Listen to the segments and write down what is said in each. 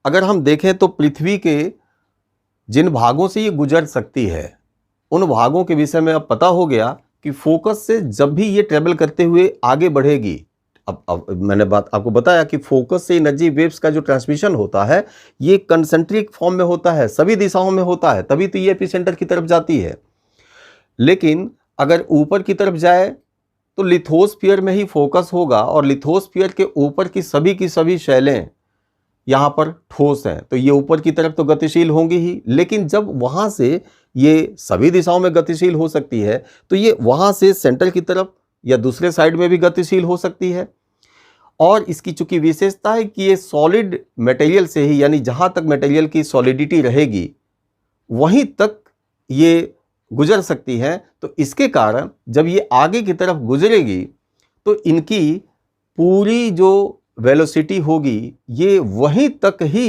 अगर हम देखें तो पृथ्वी के जिन भागों से ये गुजर सकती है उन भागों के विषय में अब पता हो गया कि फोकस से जब भी ये ट्रेवल करते हुए आगे बढ़ेगी, अब मैंने आपको बताया कि फोकस से एनर्जी वेव्स का जो ट्रांसमिशन होता है ये कंसेंट्रिक फॉर्म में होता है, सभी दिशाओं में होता है, तभी तो ये एपिसेंटर की तरफ जाती है। लेकिन अगर ऊपर की तरफ जाए तो लिथोस्फीयर में ही फोकस होगा और लिथोस्फीयर के ऊपर की सभी शैलें यहाँ पर ठोस हैं, तो ये ऊपर की तरफ तो गतिशील होंगी ही, लेकिन जब वहाँ से ये सभी दिशाओं में गतिशील हो सकती है तो ये वहाँ से सेंटर की तरफ या दूसरे साइड में भी गतिशील हो सकती है। और इसकी चूंकि विशेषता है कि ये सॉलिड मटेरियल से ही, यानी जहाँ तक मटेरियल की सॉलिडिटी रहेगी वहीं तक ये गुजर सकती है, तो इसके कारण जब ये आगे की तरफ गुजरेगी तो इनकी पूरी जो वेलोसिटी होगी ये वहीं तक ही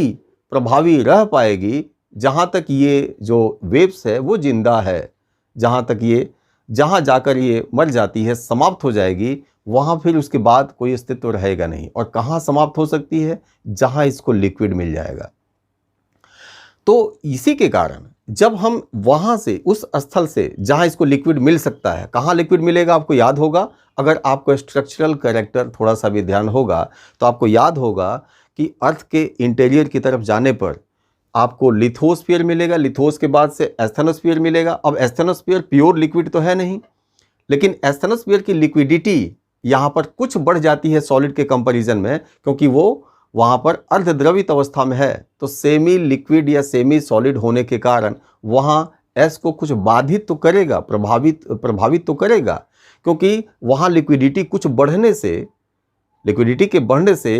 प्रभावी रह पाएगी जहाँ तक ये जो वेव्स है वो जिंदा है। जहाँ जाकर ये मर जाती है, समाप्त हो जाएगी, वहाँ फिर उसके बाद कोई अस्तित्व रहेगा नहीं। और कहाँ समाप्त हो सकती है? जहाँ इसको लिक्विड मिल जाएगा। तो इसी के कारण जब हम वहाँ से, उस स्थल से जहाँ इसको लिक्विड मिल सकता है, कहाँ लिक्विड मिलेगा आपको याद होगा, अगर आपको स्ट्रक्चरल कैरेक्टर थोड़ा सा भी ध्यान होगा तो आपको याद होगा कि अर्थ के इंटीरियर की तरफ जाने पर आपको लिथोस्फीयर मिलेगा, लिथोस के बाद से एस्थेनोस्फीयर मिलेगा। अब एस्थेनोस्फीयर प्योर लिक्विड तो है नहीं, लेकिन एस्थेनोस्फीयर की लिक्विडिटी यहाँ पर कुछ बढ़ जाती है सॉलिड के कंपैरिजन में, क्योंकि वो वहाँ पर अर्धद्रवित अवस्था में है। तो सेमी लिक्विड या सेमी सॉलिड होने के कारण वहाँ एस को कुछ बाधित तो करेगा, प्रभावित तो करेगा, क्योंकि वहाँ लिक्विडिटी के बढ़ने से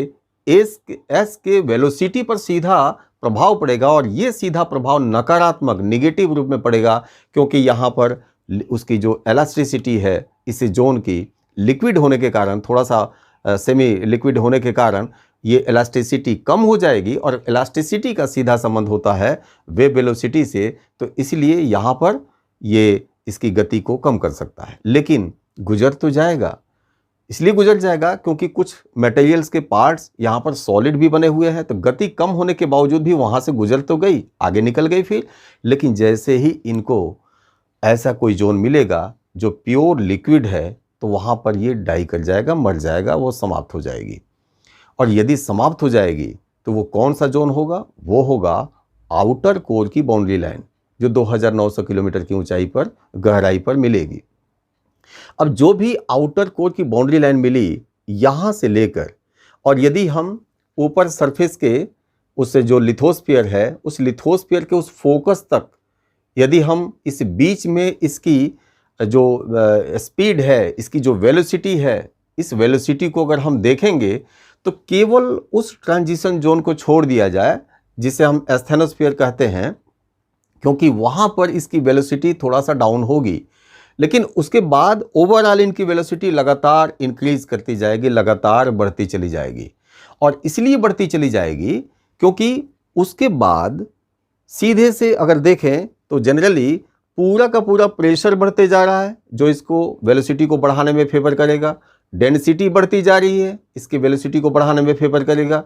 एस के वेलोसिटी पर सीधा प्रभाव पड़ेगा, और ये सीधा प्रभाव नकारात्मक निगेटिव रूप में पड़ेगा, क्योंकि यहाँ पर उसकी जो इलास्टिसिटी है इस जोन की लिक्विड होने के कारण, थोड़ा सा सेमी लिक्विड होने के कारण ये इलास्टिसिटी कम हो जाएगी, और इलास्टिसिटी का सीधा संबंध होता है वेव वेलोसिटी से। तो इसलिए यहाँ पर ये इसकी गति को कम कर सकता है, लेकिन गुजर तो जाएगा। इसलिए गुजर जाएगा क्योंकि कुछ मटेरियल्स के पार्ट्स यहाँ पर सॉलिड भी बने हुए हैं, तो गति कम होने के बावजूद भी वहाँ से गुजर तो गई, आगे निकल गई फिर। लेकिन जैसे ही इनको ऐसा कोई जोन मिलेगा जो प्योर लिक्विड है, तो वहाँ पर ये डाई कर जाएगा, मर जाएगा, वो समाप्त हो जाएगी। और यदि समाप्त हो जाएगी तो वो कौन सा जोन होगा? वो होगा आउटर कोर की बाउंड्री लाइन, जो 2900 किलोमीटर की ऊंचाई पर, गहराई पर मिलेगी। अब जो भी आउटर कोर की बाउंड्री लाइन मिली यहाँ से लेकर, और यदि हम ऊपर सरफेस के उससे जो लिथोस्फीयर है, उस लिथोस्फीयर के उस फोकस तक यदि हम इस बीच में इसकी जो स्पीड है, इसकी जो वेलोसिटी है, इस वेलोसिटी को अगर हम देखेंगे तो केवल उस ट्रांजिशन जोन को छोड़ दिया जाए जिसे हम एस्थेनोस्फीयर कहते हैं, क्योंकि वहाँ पर इसकी वेलोसिटी थोड़ा सा डाउन होगी, लेकिन उसके बाद ओवरऑल इनकी वेलोसिटी लगातार इंक्रीज करती जाएगी, लगातार बढ़ती चली जाएगी। और इसलिए बढ़ती चली जाएगी क्योंकि उसके बाद सीधे से अगर देखें तो जनरली पूरा का पूरा प्रेशर बढ़ते जा रहा है, जो इसको वेलोसिटी को बढ़ाने में फेवर करेगा। डेंसिटी बढ़ती जा रही है, इसकी वेलोसिटी को बढ़ाने में फेवर करेगा।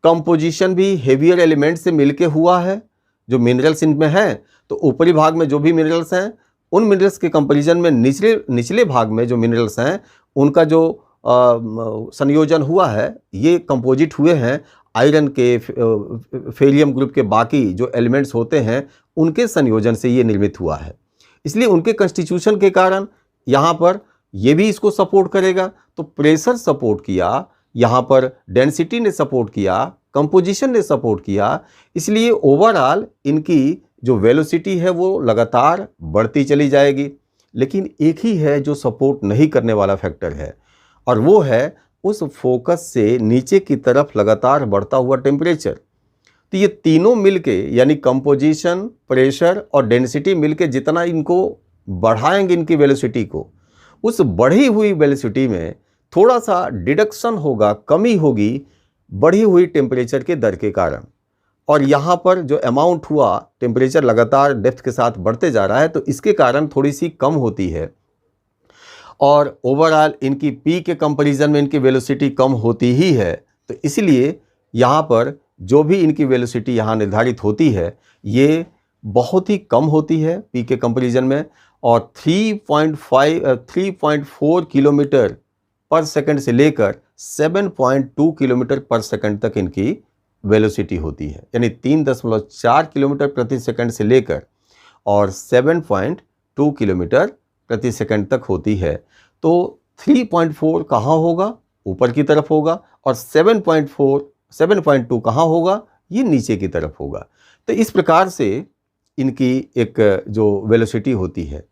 कंपोजिशन भी हेवियर एलिमेंट से मिलके हुआ है, जो मिनरल्स इनमें हैं। तो ऊपरी भाग में जो भी मिनरल्स हैं, उन मिनरल्स के कंपैरिजन में निचले भाग में जो मिनरल्स हैं, उनका जो संयोजन हुआ है, ये कंपोजिट हुए हैं आयरन के, फेरियम ग्रुप के बाकी जो एलिमेंट्स होते हैं, उनके संयोजन से ये निर्मित हुआ है। इसलिए उनके कंस्टिट्यूशन के कारण यहाँ पर ये भी इसको सपोर्ट करेगा। तो प्रेशर सपोर्ट किया, यहाँ पर डेंसिटी ने सपोर्ट किया, कंपोजिशन ने सपोर्ट किया, इसलिए ओवरऑल इनकी जो वेलोसिटी है वो लगातार बढ़ती चली जाएगी। लेकिन एक ही है जो सपोर्ट नहीं करने वाला फैक्टर है, और वो है उस फोकस से नीचे की तरफ लगातार बढ़ता हुआ टेम्परेचर। तो ये तीनों मिलके, यानी कंपोजिशन, प्रेशर और डेंसिटी मिलके जितना इनको बढ़ाएंगे इनकी वेलोसिटी को, उस बढ़ी हुई वेलोसिटी में थोड़ा सा डिडक्शन होगा, कमी होगी बढ़ी हुई टेम्परेचर के दर के कारण। और यहाँ पर जो अमाउंट हुआ, टेम्परेचर लगातार डेप्थ के साथ बढ़ते जा रहा है, तो इसके कारण थोड़ी सी कम होती है। और ओवरऑल इनकी पी के कंपैरिजन में इनकी वेलोसिटी कम होती ही है। तो इसलिए यहाँ पर जो भी इनकी वेलोसिटी यहाँ निर्धारित होती है ये बहुत ही कम होती है p के कंपैरिजन में, और 3.4 किलोमीटर पर सेकंड से लेकर 7.2 किलोमीटर पर सेकंड तक इनकी वेलोसिटी होती है। यानी 3.4 किलोमीटर प्रति सेकंड से लेकर और 7.2 किलोमीटर प्रति सेकंड तक होती है। तो 3.4 कहाँ होगा? ऊपर की तरफ होगा, और 7.2 कहाँ होगा? ये नीचे की तरफ होगा। तो इस प्रकार से इनकी एक जो वेलोसिटी होती है,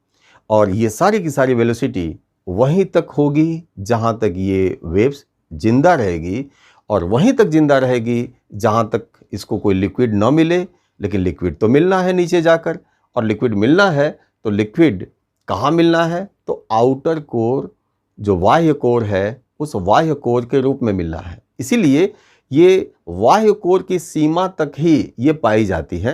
और ये सारी की सारी वेलोसिटी वहीं तक होगी जहाँ तक ये वेव्स जिंदा रहेगी, और वहीं तक जिंदा रहेगी जहाँ तक इसको कोई लिक्विड न मिले। लेकिन लिक्विड तो मिलना है नीचे जाकर, और लिक्विड मिलना है तो लिक्विड कहाँ मिलना है? तो आउटर कोर, जो बाह्य कोर है, उस बाह्य कोर के रूप में मिलना है। इसीलिए ये बाह्य कोर की सीमा तक ही ये पाई जाती है।